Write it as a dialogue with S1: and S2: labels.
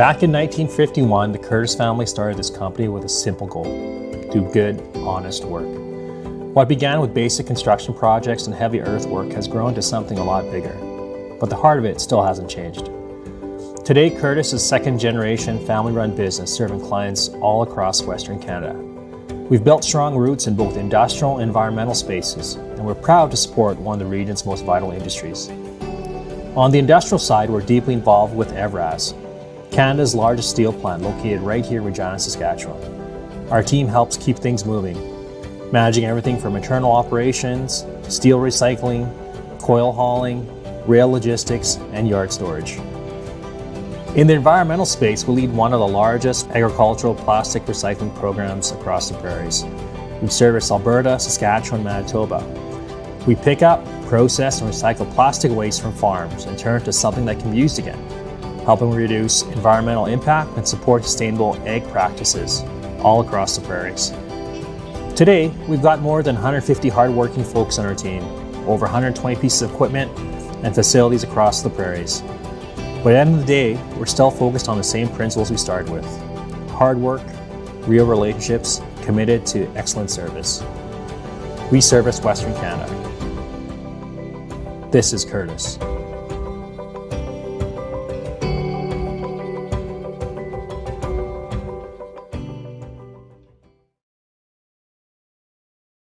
S1: Back in 1951, the Curtis family started this company with a simple goal: do good, honest work. What began with basic construction projects and heavy earthwork has grown to something a lot bigger, but the heart of it still hasn't changed. Today, Curtis is a second-generation family-run business serving clients all across Western Canada. We've built strong roots in both industrial and environmental spaces, and we're proud to support one of the region's most vital industries. On the industrial side, we're deeply involved with Evraz, Canada's largest steel plant located right here in Regina, Saskatchewan. Our team helps keep things moving, managing everything from internal operations, steel recycling, coil hauling, rail logistics, and yard storage. In the environmental space, we lead one of the largest agricultural plastic recycling programs across the prairies. We service Alberta, Saskatchewan, Manitoba. We pick up, process, and recycle plastic waste from farms and turn it to something that can be used again, helping reduce environmental impact and support sustainable ag practices all across the prairies. Today, we've got more than 150 hardworking folks on our team, over 120 pieces of equipment, and facilities across the prairies. But at the end of the day, we're still focused on the same principles we started with: hard work, real relationships, committed to excellent service. We service Western Canada. This is Curtis.